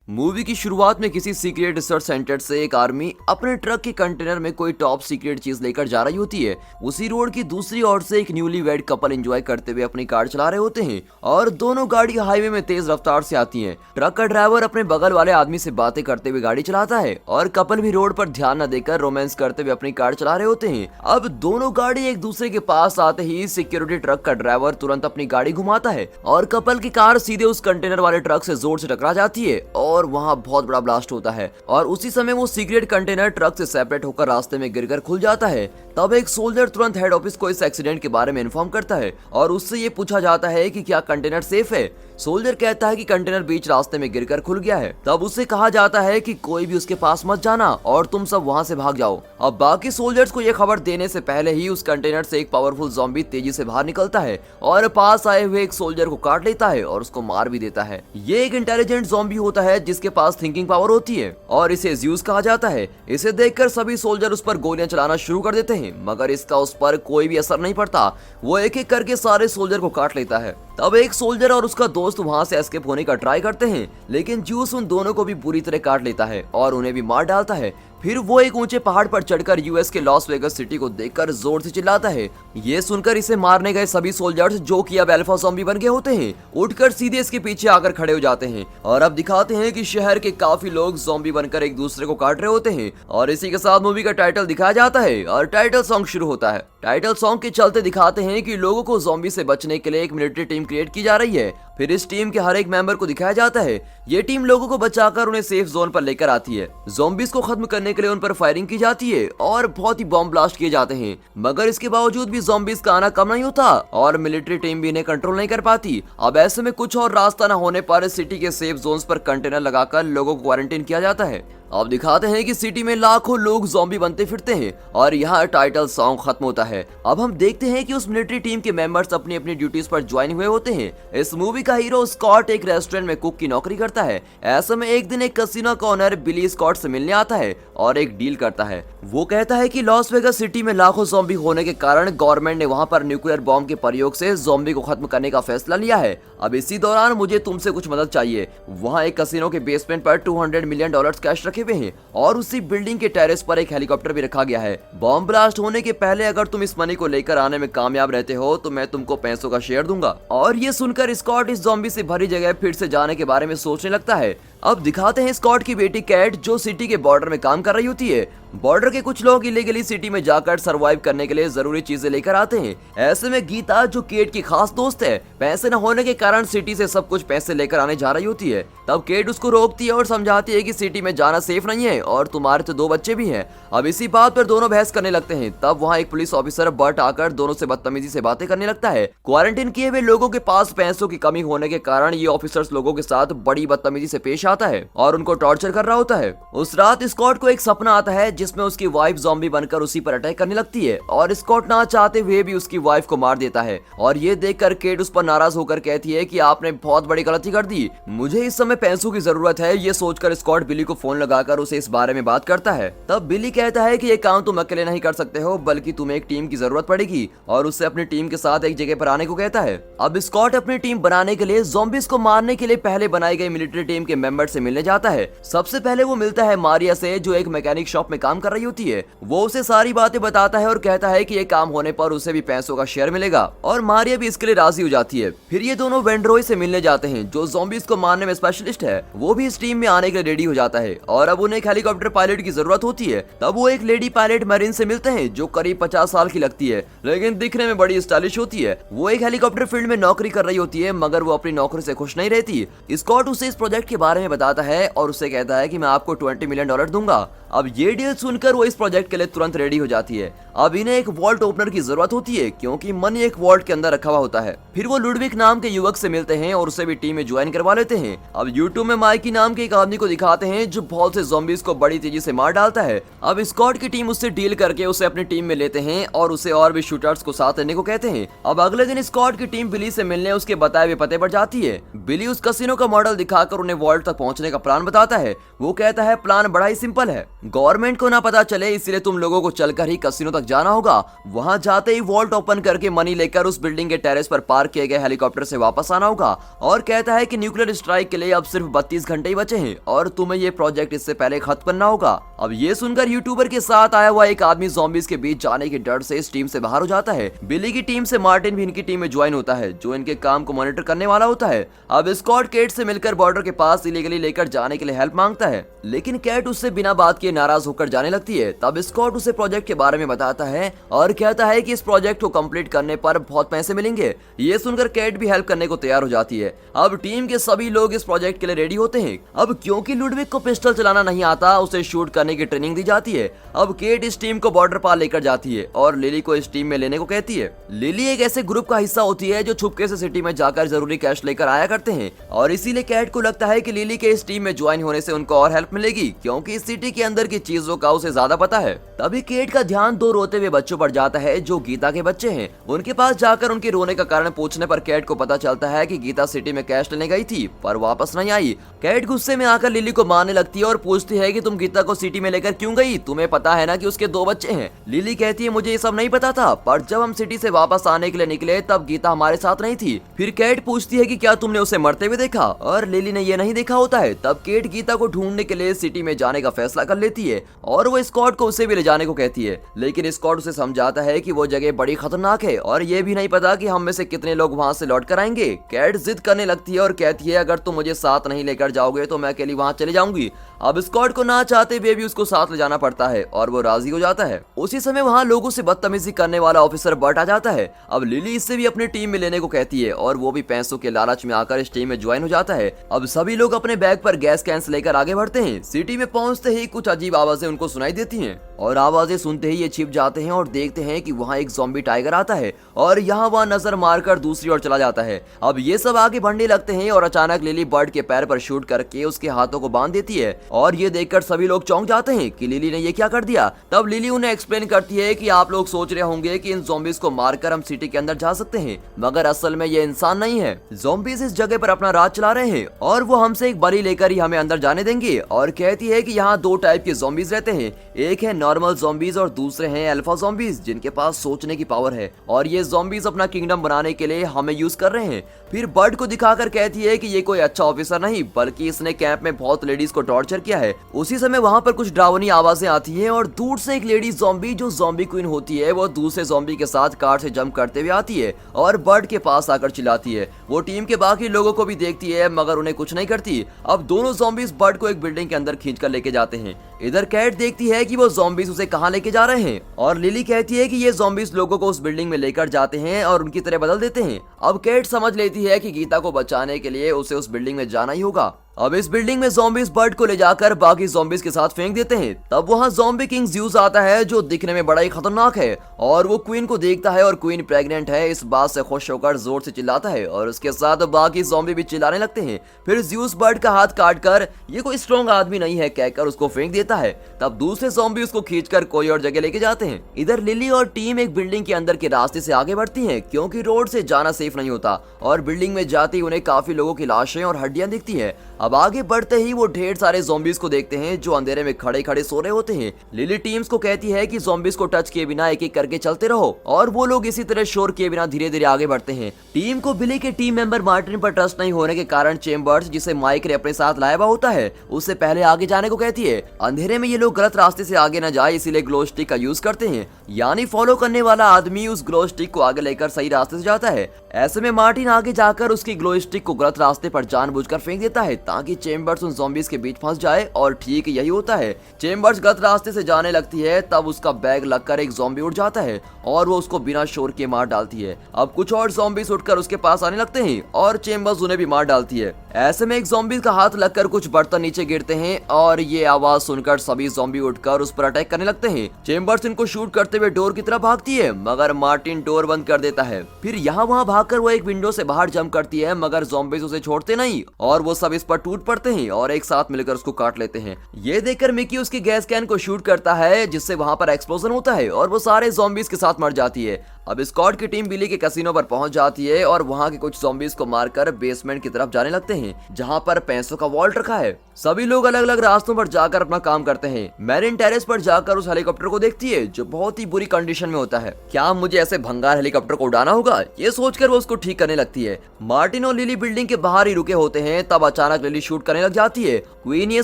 Movie की शुरुआत में किसी सीक्रेट रिसर्च सेंटर से एक आर्मी अपने ट्रक के कंटेनर में कोई टॉप सीक्रेट चीज लेकर जा रही होती है। उसी रोड की दूसरी ओर से एक न्यूली वेड कपल एंजॉय करते हुए अपनी कार चला रहे होते हैं और दोनों गाड़ी हाईवे में तेज रफ्तार से आती हैं। ट्रक का ड्राइवर अपने बगल वाले आदमी से बातें करते हुए गाड़ी चलाता है और कपल भी रोड पर ध्यान न देकर रोमांस करते हुए अपनी कार चला रहे होते हैं। अब दोनों गाड़ी एक दूसरे के पास आते ही सिक्योरिटी ट्रक का ड्राइवर तुरंत अपनी गाड़ी घुमाता है और कपल की कार सीधे उस कंटेनर वाले ट्रक से जोर से टकरा जाती है और वहाँ बहुत बड़ा ब्लास्ट होता है और उसी समय वो सीक्रेट कंटेनर ट्रक से सेपरेट होकर रास्ते में गिरकर खुल जाता है। तब एक सोल्जर तुरंत हेड ऑफिस को इस एक्सीडेंट के बारे में इन्फॉर्म करता है और उससे ये पूछा जाता है कि क्या कंटेनर सेफ है। सोल्जर कहता है कि कंटेनर बीच रास्ते में गिरकर खुल गया है। तब उससे कहा जाता है कि कोई भी उसके पास मत जाना और तुम सब वहां से भाग जाओ। अब बाकी सोल्जर्स को यह खबर देने से पहले ही उस कंटेनर से एक पावरफुल ज़ॉम्बी तेजी से बाहर निकलता है और पास आए हुए एक सोल्जर को काट लेता है और उसको मार भी देता है। ये एक इंटेलिजेंट ज़ॉम्बी होता है जिसके पास थिंकिंग पावर होती है और इसे ज़्यूस कहा जाता है। इसे देखकर सभी सोल्जर उस पर गोलियां चलाना शुरू कर देते हैं मगर इसका उस पर कोई भी असर नहीं पड़ता। वो एक एक करके सारे सोल्जर को काट लेता है। तब एक सोल्जर और उसका दोस्त वहां से एस्केप होने का ट्राई करते हैं लेकिन ज्यूस उन दोनों को भी बुरी तरह काट लेता है और उन्हें भी मार डालता है। फिर वो एक ऊंचे पहाड़ पर चढ़कर यूएस के लॉस वेगस सिटी को देखकर जोर से चिल्लाता है। ये सुनकर इसे मारने गए सभी सोल्जर्स जो कि अब अल्फा ज़ॉम्बी बन गए होते हैं उठकर सीधे इसके पीछे आकर खड़े हो जाते हैं और अब दिखाते हैं कि शहर के काफी लोग ज़ॉम्बी बनकर एक दूसरे को काट रहे होते हैं और इसी के साथ मूवी का टाइटल दिखाया जाता है और टाइटल सॉन्ग शुरू होता है। टाइटल सॉन्ग के चलते दिखाते हैं कि लोगों को ज़ॉम्बी से बचने के लिए एक मिलिट्री टीम क्रिएट की जा रही है। फिर इस टीम के हर एक मेंबर को दिखाया जाता है। ये टीम लोगों को बचाकर उन्हें सेफ जोन पर लेकर आती है। ज़ॉम्बीज को खत्म करने के लिए उन पर फायरिंग की जाती है और बहुत ही बॉम्ब ब्लास्ट किए जाते हैं मगर इसके बावजूद भी ज़ॉम्बीज का आना कम नहीं होता और मिलिट्री टीम भी इन्हें कंट्रोल नहीं कर पाती। अब ऐसे में कुछ और रास्ता न होने पर सिटी के सेफ जोन्स पर कंटेनर लगाकर लोगों को क्वारंटाइन किया जाता है। अब दिखाते हैं कि सिटी में लाखों लोग ज़ॉम्बी बनते फिरते हैं और यहाँ टाइटल सॉन्ग खत्म होता है। अब हम देखते हैं कि उस मिलिट्री टीम के मेंबर्स अपनी अपनी ड्यूटीज पर ज्वाइन हुए होते हैं। इस मूवी का हीरो स्कॉट एक रेस्टोरेंट में कुक की नौकरी करता है। ऐसे में एक दिन एक कैसीनो का ओनर बिली स्कॉट से मिलने आता है और एक डील करता है। वो कहता है कि लॉस वेगस सिटी में लाखों ज़ॉम्बी होने के कारण गवर्नमेंट ने वहाँ पर न्यूक्लियर बॉम्ब के प्रयोग से ज़ॉम्बी को खत्म करने का फैसला लिया है। अब इसी दौरान मुझे तुमसे कुछ मदद चाहिए। वहाँ एक कैसीनो के बेसमेंट पर $200 मिलियन कैश रखे हुए हैं और उसी बिल्डिंग के टेरेस पर एक हेलीकॉप्टर भी रखा गया है। बॉम्ब ब्लास्ट होने के पहले अगर तुम इस मनी को लेकर आने में कामयाब रहते हो तो मैं तुमको पैसों का शेयर दूंगा। और ये सुनकर स्कॉट इस ज़ॉम्बी से भरी जगह फिर से जाने के बारे में सोचने लगता है। अब दिखाते हैं स्कॉट की बेटी कैट जो सिटी के बॉर्डर में काम कर रही होती है। बॉर्डर के कुछ लोग इलीगली सिटी में जाकर सरवाइव करने के लिए जरूरी चीजें लेकर आते हैं। ऐसे में गीता जो केट की खास दोस्त है पैसे न होने के कारण सिटी से सब कुछ पैसे लेकर आने जा रही होती है। तब केट उसको रोकती है और समझाती है कि सिटी में जाना सेफ नहीं है और तुम्हारे तो 2 बच्चे भी हैं। अब इसी बात पर दोनों बहस करने लगते हैं। तब वहाँ एक पुलिस ऑफिसर बर्ट आकर दोनों से बदतमीजी से बातें करने लगता है। क्वारंटीन किए हुए लोगों के पास पैसों की कमी होने के कारण ये ऑफिसर्स लोगों के साथ बड़ी बदतमीजी से पेश आता है और उनको टॉर्चर कर रहा होता है। उस रात स्कॉट को एक सपना आता है जिसमें उसकी वाइफ ज़ॉम्बी बनकर उसी पर अटैक करने लगती है और स्कॉट ना चाहते हुए भी उसकी वाइफ को मार देता है। और ये देखकर केट उस पर नाराज होकर कहती है कि आपने बहुत बड़ी गलती कर दी, मुझे इस समय पैसों की जरूरत है। ये सोचकर स्कॉट बिली को फोन लगाकर उसे इस बारे में बात करता है। तब बिली कहता है कि ये काम तुम अकेले नहीं कर सकते हो बल्कि तुम्हें एक टीम की जरूरत पड़ेगी और उससे अपनी टीम के साथ एक जगह पर आने को कहता है। अब स्कॉट अपनी टीम बनाने के लिए ज़ॉम्बीज को मारने के लिए पहले बनाई गई मिलिट्री टीम के मेंबर से मिलने जाता है। सबसे पहले वो मिलता है मारिया से जो एक मैकेनिक शॉप में काम कर रही होती है। वो उसे सारी बातें बताता है और कहता है कि ये काम होने पर उसे भी पैसों का शेयर मिलेगा और मारिया भी इसके लिए राजी हो जाती है। फिर ये दोनों वेंड्रोई से मिलने जाते हैं जो ज़ॉम्बीज को मारने में स्पेशलिस्ट है। वो भी इस टीम में आने के लिए रेडी हो जाता है और अब उन्हें एक हेलीकॉप्टर पायलट की जरूरत होती है। तब वो एक लेडी पायलट मरीन से मिलते हैं जो करीब 50 साल की लगती है लेकिन दिखने में बड़ी स्टाइलिश होती है। वो एक हेलीकॉप्टर फील्ड में नौकरी कर रही होती है मगर वो अपनी नौकरी से खुश नहीं रहती। स्कॉट उसे इस प्रोजेक्ट के बारे में बताता है और उसे कहता है कि मैं आपको $20 मिलियन दूंगा। अब ये डील सुनकर वो इस प्रोजेक्ट के लिए तुरंत रेडी हो जाती है। अब इन्हें एक वॉल्ट ओपनर की जरूरत होती है क्योंकि मनी एक वॉल्ट के अंदर रखा हुआ होता है। फिर वो लुडविक नाम के युवक से मिलते हैं और उसे भी टीम में ज्वाइन करवा लेते हैं। अब यूट्यूब में माइकी नाम के एक आदमी को दिखाते हैं जो बहुत से ज़ॉम्बीज को बड़ी तेजी से मार डालता है। अब स्कॉट की टीम उससे डील करके उसे अपनी टीम में लेते हैं और उसे और भी शूटर्स को साथ लेने को कहते हैं। अब अगले दिन स्कॉट की टीम बिली से मिलने उसके बताए हुए पते पर जाती है। बिली उस कैसीनो का मॉडल दिखाकर उन्हें वॉल्ट तक पहुंचने का प्लान बताता है। वो कहता है प्लान बड़ा ही सिंपल है, गवर्नमेंट को ना पता चले इसलिए तुम लोगों को चलकर ही कैसीनो तक जाना होगा। वहां जाते ही वॉल्ट ओपन करके मनी लेकर उस बिल्डिंग के टेरेस पर पार्क किए गए हेलीकॉप्टर से वापस आना होगा और कहता है कि न्यूक्लियर स्ट्राइक के लिए अब सिर्फ 32 घंटे ही बचे हैं और तुम्हें ये प्रोजेक्ट इससे पहले खत्म करना होगा। अब ये सुनकर यूट्यूबर के साथ आया हुआ एक आदमी ज़ॉम्बीज के बीच जाने के डर से इस टीम से बाहर हो जाता है। बिली की टीम से मार्टिन भी इनकी टीम में ज्वाइन होता है जो इनके काम को मॉनिटर करने वाला होता है। अब स्कॉट केट से मिलकर बॉर्डर के पास इलीगली लेकर जाने के लिए हेल्प मांगता है, लेकिन कैट उससे बिना बात किए नाराज होकर जाने लगती है। तब स्कॉट उसे प्रोजेक्ट के बारे में बताता है और कहता है कि इस प्रोजेक्ट को कंप्लीट करने पर बहुत पैसे मिलेंगे। ये सुनकर कैट भी हेल्प करने को तैयार हो जाती है। अब टीम के सभी लोग इस प्रोजेक्ट के लिए रेडी होते हैं। अब क्योंकि लुडविक को पिस्टल चलाना नहीं आता, उसे शूट करने की ट्रेनिंग दी जाती है। अब केट इस टीम को बॉर्डर पार लेकर जाती है और लिली को इस टीम में लेने को कहती है। लिली एक ऐसे ग्रुप का हिस्सा होती है जो छुपके से सिटी में जाकर जरूरी कैश लेकर आया करते हैं और इसीलिए कैट को लगता है कि लिली के इस टीम में ज्वाइन होने से उनको और हेल्प मिलेगी क्योंकि इस सिटी के अंदर की चीजों का उसे ज्यादा पता है। तभी केट का ध्यान दो रोते हुए बच्चों पर जाता है जो गीता के बच्चे हैं। उनके पास जाकर उनके रोने का कारण पूछने पर कैट को पता चलता है कि गीता सिटी में कैश लेने गई थी पर वापस नहीं आई। कैट गुस्से में आकर लिली को मारने लगती है और पूछती है कि तुम गीता को सिटी में लेकर क्यों गई, तुम्हें पता है ना कि उसके 2 बच्चे हैं। लिली कहती है मुझे ये सब नहीं पता था, पर जब हम सिटी से वापस आने के लिए निकले तब गीता हमारे साथ नहीं थी। फिर कैट पूछती है कि क्या तुमने उसे मरते हुए देखा, और लिली ने ये नहीं देखा होता है। तब केट गीता को ढूंढने के लिए सिटी में जाने का फैसला कर लेती है और वो स्कॉट को उसे भी ले जाने को कहती है, लेकिन स्कॉट उसे समझाता है कि वो जगह बड़ी खतरनाक है और ये भी नहीं पता कि हम में से कितने लोग वहाँ से लौट कर आएंगे। कैट जिद करने लगती है और कहती है अगर तुम मुझे साथ नहीं लेकर जाओगे तो मैं अकेली वहाँ चले जाऊंगी। अब स्कॉट को ना चाहते हुए भी उसको साथ ले जाना पड़ता है और वो राजी हो जाता है। उसी समय वहाँ लोगों से बदतमीजी करने वाला ऑफिसर बर्ट आ जाता है। अब लिली इससे भी अपनी टीम में लेने को कहती है और वो भी पैसों के लालच में आकर इस टीम में ज्वाइन हो जाता है। अब सभी लोग अपने बैग पर गैस कैंस लेकर आगे बढ़ते हैं। सिटी में पहुंचते ही कुछ अजीब आवाजें उनको सुनाई देती हैं और आवाजें सुनते ही ये छिप जाते हैं और देखते हैं कि वहाँ एक ज़ॉम्बी टाइगर आता है और यहाँ वहाँ नजर मारकर दूसरी ओर चला जाता है। अब ये सब आगे बढ़ने लगते हैं और अचानक लिली बर्ड के पैर पर शूट करके उसके हाथों को बांध देती है और ये देखकर सभी लोग चौंक जाते हैं कि लिली ने ये क्या कर दिया। तब लिली उन्हें एक्सप्लेन करती है कि आप लोग सोच रहे होंगे कि इन ज़ॉम्बीज को मारकर हम सिटी के अंदर जा सकते हैं, मगर असल में ये इंसान नहीं है। ज़ॉम्बीज इस जगह पर अपना राज चला रहे हैं और वो हमसे एक बलि लेकर ही हमें अंदर जाने देंगे। और कहती है कि यहाँ 2 टाइप के ज़ॉम्बीज रहते हैं, एक है नॉर्मल ज़ॉम्बीज और दूसरे हैं अल्फा ज़ॉम्बीज जिनके पास सोचने की पावर है और ये ज़ॉम्बीज अपना किंगडम बनाने के लिए हमें यूज कर रहे हैं। फिर बर्ड को दिखाकर कहती है कि ये कोई अच्छा ऑफिसर नहीं बल्कि इसने कैंप में बहुत लेडीज को टॉर्चर किया है। उसी समय वहाँ पर कुछ डरावनी आवाजें आती हैं और दूर से एक लेडी ज़ॉम्बी जो ज़ॉम्बी क्वीन होती है वो दूसरे ज़ॉम्बी के साथ कार से जंप करते हुए आती है और बर्ड के पास आकर चिल्लाती है। वो टीम के बाकी लोगों को भी देखती है मगर उन्हें कुछ नहीं करती। अब दोनों ज़ॉम्बीज बर्ड को एक बिल्डिंग के अंदर खींच कर लेके जाते हैं। इधर कैट देखती है कि वो ज़ॉम्बीज उसे कहाँ लेके जा रहे हैं और लिली कहती है कि ये ज़ॉम्बीज लोगों को उस बिल्डिंग में लेकर जाते हैं और उनकी तरह बदल देते हैं। अब कैट समझ लेती है कि गीता को बचाने के लिए उसे उस बिल्डिंग में जाना ही होगा। अब इस बिल्डिंग में ज़ॉम्बीज बर्ड को ले जाकर बाकी ज़ॉम्बीज के साथ फेंक देते हैं। तब वहाँ ज़ॉम्बी किंग ज़्यूस आता है जो दिखने में बड़ा ही खतरनाक है और वो क्वीन को देखता है और क्वीन प्रेग्नेंट है इस बात से खुश होकर जोर से चिल्लाता है और उसके साथ बाकी ज़ॉम्बी भी चिल्लाने लगते हैं। फिर ज़्यूस बर्ड का हाथ काट कर ये कोई स्ट्रॉन्ग आदमी नहीं है कहकर उसको फेंक देता है। तब दूसरे ज़ॉम्बी उसको खींचकर कोई और जगह लेके जाते हैं। इधर लिली और टीम एक बिल्डिंग के अंदर के रास्ते से आगे बढ़ती है क्योंकि रोड से जाना सेफ नहीं होता और बिल्डिंग में जाते ही उन्हें काफी लोगों की लाशें और हड्डियां दिखती है। अब आगे बढ़ते ही वो ढेर सारे ज़ॉम्बीज को देखते हैं जो अंधेरे में खड़े खड़े सो रहे होते हैं। लिली टीम्स को कहती है कि ज़ॉम्बीज को टच किए बिना एक एक करके चलते रहो और वो लोग इसी तरह शोर किए बिना धीरे धीरे आगे बढ़ते हैं। टीम को बिली के टीम मेंबर मार्टिन पर ट्रस्ट नहीं होने के कारण चेम्बर्स जिसे माइक ने अपने साथ लाया हुआ होता है उससे पहले आगे जाने को कहती है। अंधेरे में ये लोग गलत रास्ते से आगे न जाए इसीलिए ग्लो स्टिक का यूज करते हैं, यानी फॉलो करने वाला आदमी उस ग्लो स्टिक को आगे लेकर सही रास्ते से जाता है। ऐसे में मार्टिन आगे जाकर उसकी ग्लो स्टिक को गलत रास्ते पर जानबूझकर फेंक देता है ताकि चेम्बर्स उन ज़ॉम्बीज के बीच फंस जाए और ठीक यही होता है। चेम्बर्स गलत रास्ते से जाने लगती है तब उसका बैग लगकर एक ज़ॉम्बी उड़ जाता है और वो उसको बिना शोर के मार डालती है। अब कुछ और ज़ॉम्बीज उठकर उसके पास आने लगते हैं और चेम्बर्स उन्हें भी मार डालती है। ऐसे में एक ज़ॉम्बी का हाथ लगकर कुछ बर्तन नीचे गिरते हैं और ये आवाज सुनकर सभी ज़ॉम्बी उठकर उस पर अटैक करने लगते हैं। चेम्बर्स इनको शूट करते हुए डोर की तरफ भागती है मगर मार्टिन डोर बंद कर देता है। फिर यहाँ वहाँ भागकर वो एक विंडो से बाहर जंप करती है मगर ज़ॉम्बीज उसे छोड़ते नहीं और वो सब इस पर टूट पड़ते हैं और एक साथ मिलकर उसको काट लेते हैं। ये देखकर मिकी उसकी गैस कैन को शूट करता है जिससे वहाँ पर एक्सप्लोजन होता है और वो सारे ज़ॉम्बीज के साथ मर जाती है। अब स्कॉट की टीम बिली के कैसीनो पर पहुंच जाती है और वहां के कुछ ज़ॉम्बीज को मारकर बेसमेंट की तरफ जाने लगते हैं, जहां पर पैसों का वॉल्ट रखा है। सभी लोग अलग अलग रास्तों पर जाकर अपना काम करते हैं। मैरिन टेरेस पर जाकर उस हेलीकॉप्टर को देखती है जो बहुत ही बुरी कंडीशन में होता है। क्या मुझे ऐसे भंगार हेलीकॉप्टर को उड़ाना होगा, ये सोचकर वो उसको ठीक करने लगती है। मार्टिन और लिली बिल्डिंग के बाहर ही रुके होते हैं, तब अचानक लिली शूट करने लग जाती है। क्वीन ये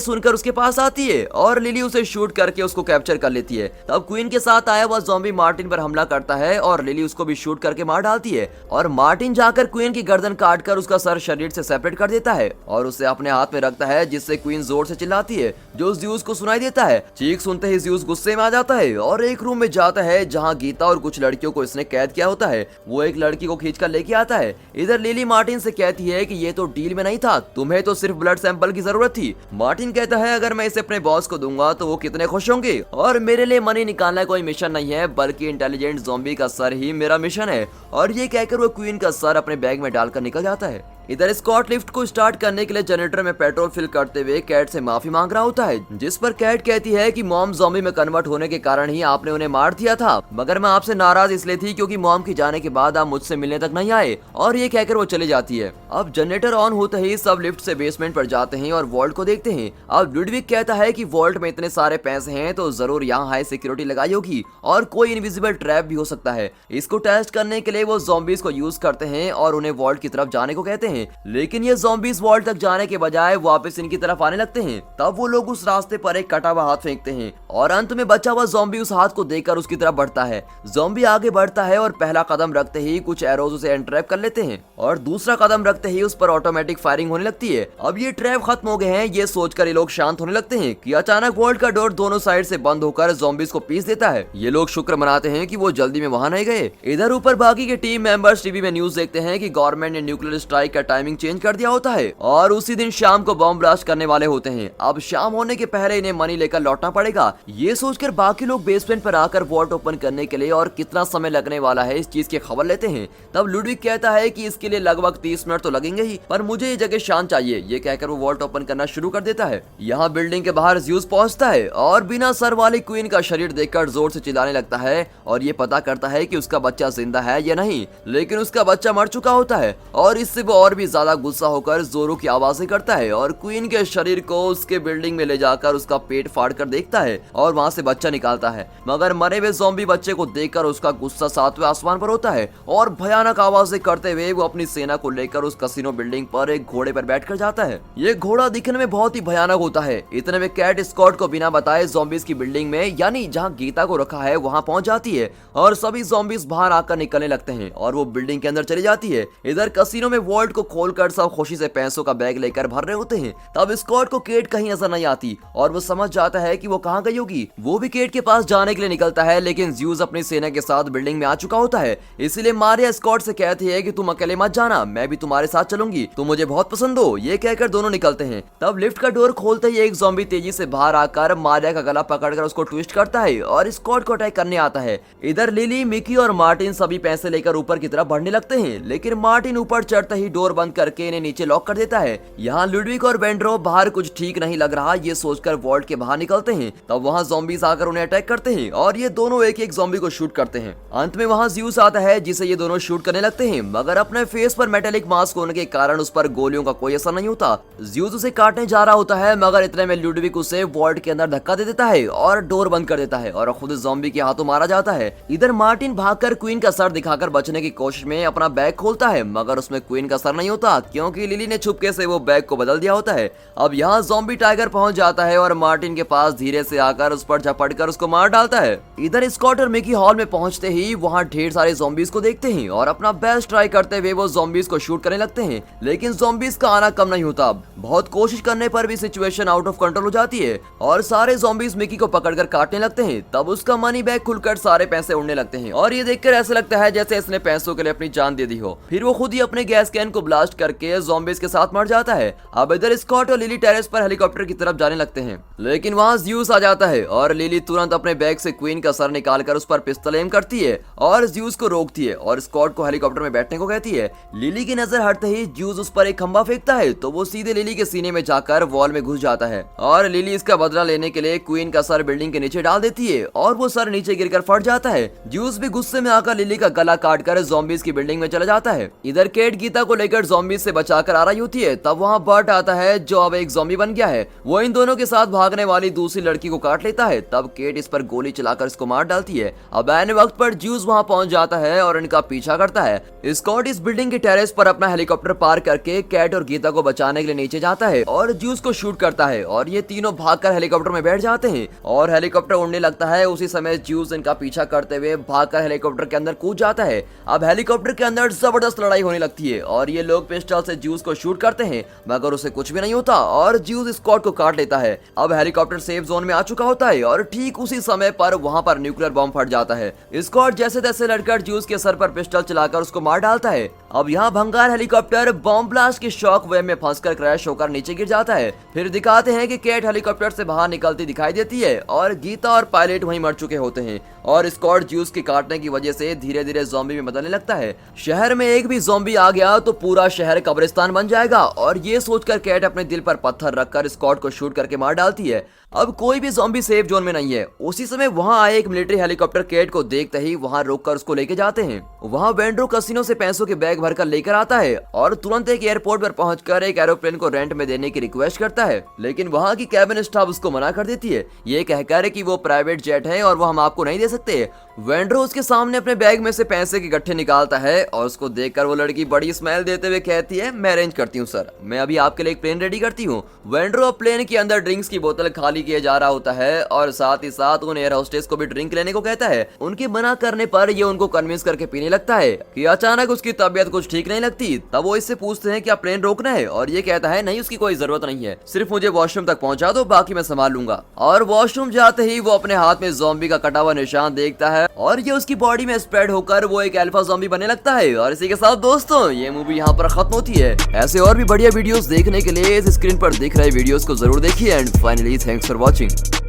सुनकर उसके पास आती है और लिली उसे शूट करके उसको कैप्चर कर लेती है। तब क्वीन के साथ आया हुआ ज़ॉम्बी मार्टिन पर हमला करता है और लिली उसको भी शूट करके मार डालती है और मार्टिन जाकर क्वीन की गर्दन काटकर उसका सर शरीर से सेपरेट कर देता है और उसे अपने हाथ में रखता है, जिससे क्वीन जोर से चिल्लाती है जो ज़्यूस को सुनाई देता है। चीख सुनते ही ज़्यूस गुस्से में आ जाता है और एक रूम में जाता है जहां गीता और कुछ लड़कियों को इसने कैद किया होता है। वो एक लड़की को खींचकर लेके आता है। इधर लिली मार्टिन से कहती है कि ये तो डील में नहीं था, तुम्हें तो सिर्फ ब्लड सैंपल की जरूरत थी। मार्टिन कहता है अगर मैं इसे अपने बॉस को दूंगा तो वो कितने खुश होंगे और मेरे लिए मनी निकालना कोई मिशन नहीं है, बल्कि इंटेलिजेंट ज़ॉम्बी का सर ही मेरा मिशन है। और ये कहकर वो क्वीन का सर अपने बैग में डालकर निकल जाता है। इधर स्कॉट लिफ्ट को स्टार्ट करने के लिए जनरेटर में पेट्रोल फिल करते हुए कैट से माफी मांग रहा होता है, जिस पर कैट कहती है कि मॉम ज़ॉम्बी में कन्वर्ट होने के कारण ही आपने उन्हें मार दिया था, मगर मैं आपसे नाराज इसलिए थी क्योंकि मॉम के जाने के बाद आप मुझसे मिलने तक नहीं आए। और ये कहकर वो चली जाती है। अब जनरेटर ऑन होते ही सब लिफ्ट से बेसमेंट पर जाते हैं और वॉल्ट को देखते हैं। अब लुडविक कहता है कि वॉल्ट में इतने सारे पैसे हैं तो जरूर यहाँ हाई सिक्योरिटी लगाई होगी और कोई इनविजिबल ट्रैप भी हो सकता है। इसको टेस्ट करने के लिए वो ज़ॉम्बीज को यूज करते हैं और उन्हें वॉल्ट की तरफ जाने को कहते हैं, लेकिन ये ज़ॉम्बीज वॉल्ट तक जाने के बजाय वापस इनकी तरफ आने लगते हैं। तब वो लोग उस रास्ते पर एक कटा हुआ हाथ फेंकते हैं और अंत में बचा हुआ ज़ॉम्बी उस हाथ को देखकर उसकी तरफ बढ़ता है। ज़ॉम्बी आगे बढ़ता है और पहला कदम रखते ही कुछ एरोज उसे एंट्रैप कर लेते हैं और दूसरा कदम रखते ही उस पर ऑटोमेटिक फायरिंग होने लगती है। अब ये ट्रैप खत्म हो गए हैं, ये सोचकर ये लोग शांत होने लगते हैं कि अचानक वॉल्ट का डोर दोनों साइड से बंद होकर ज़ॉम्बीज को पीस देता है। ये लोग शुक्र मनाते हैं कि वो जल्दी में वहां नहीं गए। इधर ऊपर बाकी के टीम मेंबर्स टीवी में न्यूज देखते हैं कि गवर्नमेंट ने न्यूक्लियर स्ट्राइक का टाइमिंग चेंज कर दिया होता है और उसी दिन शाम को बम ब्लास्ट करने वाले होते हैं। अब शाम होने के पहले इन्हें मनी लेकर लौटना पड़ेगा। ये सोचकर बाकी लोग बेसमेंट पर आकर वॉल्ट ओपन करने के लिए और कितना समय लगने वाला है इस चीज की खबर लेते हैं। तब लुडविक कहता है कि इसके लिए लगभग 30 मिनट तो लगेंगे ही, पर मुझे ये जगह शांत चाहिए। ये कहकर वो वॉल्ट ओपन करना शुरू कर देता है। यहाँ बिल्डिंग के बाहर ज़्यूस पहुंचता है और बिना सर वाली क्वीन का शरीर देखकर जोर से चिल्लाने लगता है और ये पता करता है कि उसका बच्चा जिंदा है या नहीं, लेकिन उसका बच्चा मर चुका होता है और इससे वो और भी ज्यादा गुस्सा होकर जोरों की आवाजें करता है और क्वीन के शरीर को उसके बिल्डिंग में ले जाकर उसका पेट फाड़ कर देखता है और वहां से बच्चा निकालता है, मगर मरे हुए ज़ॉम्बी बच्चे को देखकर उसका गुस्सा सातवें आसमान पर होता है और भयानक आवाजें करते हुए वो अपनी सेना को लेकर उस कसिनो बिल्डिंग पर एक घोड़े पर बैठकर जाता है। ये घोड़ा दिखने में बहुत ही भयानक होता है। इतने में कैट स्कॉट को बिना बताए ज़ॉम्बीज की बिल्डिंग में यानी जहाँ गीता को रखा है वहाँ पहुंच जाती है और सभी ज़ॉम्बीज बाहर आकर निकलने लगते हैं और वो बिल्डिंग के अंदर चली जाती है। इधर कसिनो में वॉल्ट को खोलकर सब खुशी से पैसों का बैग लेकर भर रहे होते हैं। तब स्कॉट को केट कहीं नजर नहीं आती और वो समझ जाता है कि वो कहाँ गई होगी। वो भी केट के पास जाने के लिए निकलता है, लेकिन ज़्यूस अपनी सेना के साथ बिल्डिंग में आ चुका होता है। इसलिए मारिया स्कॉट से कहती है कि तुम अकेले मत जाना, मैं भी तुम्हारे साथ चलूंगी, तुम मुझे बहुत पसंद हो। ये कहकर दोनों निकलते हैं। तब लिफ्ट का डोर खोलते ही एक ज़ॉम्बी तेजी से बाहर आकर मारिया का गला पकड़कर उसको ट्विस्ट करता है और स्कॉट को अटैक करने आता है। इधर लिली, मिकी और मार्टिन सभी पैसे लेकर ऊपर की तरफ बढ़ने लगते हैं, लेकिन मार्टिन ऊपर चढ़ते ही डोर बंद करके इन्हें नीचे लॉक कर देता है। यहाँ लुडविक और वेंड्रो बाहर कुछ ठीक नहीं लग रहा ये सोचकर वॉल्ट के बाहर निकलते हैं। तब वहाँ ज़ॉम्बीज आकर उन्हें अटैक करते हैं और ये दोनों एक एक ज़ॉम्बी को शूट करते हैं। अंत में वहाँ ज़्यूस आता है जिसे ये दोनों शूट करने लगते हैं, मगर अपने फेस पर मेटेलिक मास्क होने के कारण उस पर गोलियों का कोई असर नहीं होता। ज़्यूस उसे काटने जा रहा होता है, मगर इतने में लुडविक उसे वॉल्ट के अंदर धक्का दे देता है और डोर बंद कर देता है और खुद ज़ॉम्बी के हाथों मारा जाता है। इधर मार्टिन भागकर क्वीन का सर दिखाकर बचने की कोशिश में अपना बैग खोलता है, मगर उसमें क्वीन का सर नहीं होता क्योंकि लिली ने छुपके से वो बैग को बदल दिया होता है। अब यहाँ ज़ॉम्बी टाइगर पहुंच जाता है और मार्टिन के पास धीरे से आकर उस पर झपटकर उसको मार डालता है। इधर स्कॉट और मिकी हॉल में पहुंचते ही वहाँ ढेर सारे ज़ॉम्बीज को देखते हैं और अपना बेस्ट ट्राई करते हुए वो ज़ॉम्बीज को शूट करने लगते हैं, लेकिन ज़ॉम्बीज का आना कम नहीं होता। बहुत कोशिश करने पर भी सिचुएशन आउट ऑफ कंट्रोल हो जाती है और सारे ज़ॉम्बीज मिकी को पकड़कर काटने लगते हैं। तब उसका मनी बैग खुलकर सारे पैसे उड़ने लगते हैं और ये देखकर ऐसा लगता है जैसे इसने पैसों के लिए अपनी जान दे दी हो। फिर वो खुद ही अपने गैस कैन को ब्लास्ट करके ज़ॉम्बीज के साथ मर जाता है। अब इधर स्कॉट और लिली टेरेस पर हेलीकॉप्टर की तरफ जाने लगते हैं, लेकिन वहाँ ज़्यूस आ जाता है और लिली तुरंत अपने बैग से क्वीन का सर निकालकर उस पर पिस्तौल एम करती है और ज़्यूस को रोकती है और स्कॉट को हेलीकॉप्टर में बैठने को कहती है। लिली की नजर हटते ही ज़्यूस उस पर एक खंभा फेंकता है तो वो सीधे लिली के सीने में जाकर वॉल में घुस जाता है और लिली इसका बदला लेने के लिए क्वीन का सर बिल्डिंग के नीचे डाल देती है और वो सर नीचे गिरकर फट जाता है। ज़्यूस भी गुस्से में आकर लिली का गला काट कर ज़ॉम्बीज की बिल्डिंग में चला जाता है। इधर केट गीता को लेकर ज़ॉम्बीज से बचाकर आ रही होती है, तब वहाँ बर्ट आता है जो अब एक ज़ॉम्बी बन गया है। वो इन दोनों के साथ भागने वाली दूसरी लड़की को काट लेता है, तब केट इस पर गोली चलाकर इसको मार डालती है। अब ऐन वक्त पर ज़्यूस वहाँ पहुंच जाता है और इनका पीछा करता है। स्कॉट इस बिल्डिंग के टेरेस पर अपना हेलीकॉप्टर पार करके कैट और गीता को बचाने के लिए नीचे जाता है और ज़्यूस को शूट करता है और ये तीनों भागकर हेलीकॉप्टर में बैठ जाते हैं और हेलीकॉप्टर उड़ने लगता है। उसी समय ज़्यूस इनका पीछा करते हुए भागकर हेलीकॉप्टर के अंदर कूद जाता है। अब हेलीकॉप्टर के अंदर जबरदस्त लड़ाई होने लगती है और ये लोग पिस्टल से ज़्यूस को शूट करते हैं, मगर उसे कुछ भी नहीं होता और ज़्यूस स्कॉट को काट लेता है। अब हेलीकॉप्टर सेफ जोन में आ चुका होता है और ठीक उसी समय पर वहां पर न्यूक्लियर बॉम्ब फट जाता है। स्कॉट जैसे तैसे लड़कर ज़्यूस के सर पर पिस्टल चलाकर उसको मार डालता है। अब यहाँ भंगार हेलीकॉप्टर बॉम्ब ब्लास्ट की शॉक वेव में फंसकर क्रैश होकर नीचे गिर जाता है। फिर दिखाते हैं कि केट हेलीकॉप्टर से बाहर निकलती दिखाई देती है और गीता और पायलट वहीं मर चुके होते हैं और स्कॉट ज़्यूस के काटने की वजह से धीरे धीरे ज़ॉम्बी में बदलने लगता है। शहर में एक भी ज़ॉम्बी आ गया तो पूरा शहर कब्रिस्तान बन जाएगा और ये सोचकर केट अपने दिल पर पत्थर रखकर स्कॉट को शूट करके मार डालती है। अब कोई भी ज़ॉम्बी सेफ जोन में नहीं है। उसी समय वहां आए एक मिलिट्री हेलीकॉप्टर केट को देखते ही वहां रोककर उसको लेके जाते हैं। वहां वेंड्रो कसिनो से पैसों के बैग भरकर लेकर आता है और तुरंत एक एयरपोर्ट पर पहुंचकर एक एरोप्लेन को रेंट में देने की रिक्वेस्ट करता है, लेकिन वहां की कैबिन स्टाफ उसको मना कर देती है, ये कहकर कि वो प्राइवेट जेट है और वो हम आपको नहीं दे सकते। वेंड्रो उसके सामने अपने बैग में से पैसे के गट्ठे निकालता है और उसको देखकर वो लड़की बड़ी स्माइल देते हुए कहती है, मैं अरेंज करती हूँ सर, मैं अभी आपके लिए एक प्लेन रेडी करती हूँ। वेंड्रो प्लेन के अंदर ड्रिंक्स की बोतल खाली किए जा रहा होता है और साथ ही साथ उन एयर होस्टेस को भी ड्रिंक लेने को कहता है। उनके मना करने पर ये उनको कन्विंस करके पीने लगता है कि अचानक उसकी तबीयत कुछ ठीक नहीं लगती। तब वो इससे पूछते हैं क्या प्लेन रोकना है और ये कहता है नहीं, उसकी कोई जरूरत नहीं है, सिर्फ मुझे वॉशरूम तक पहुंचा दो, बाकी मैं संभाल लूंगा। और वॉशरूम जाते ही वो अपने हाथ में ज़ॉम्बी का कटा हुआ निशान देखता है और ये उसकी बॉडी में स्प्रेड होकर वो एक अल्फा ज़ॉम्बी बनने लगता है। और इसी के साथ दोस्तों ये मूवी यहाँ पर खत्म होती है। ऐसे और भी बढ़िया वीडियोस देखने के लिए इस स्क्रीन पर दिख रहे वीडियोस को जरूर देखिए and finally thanks for watching.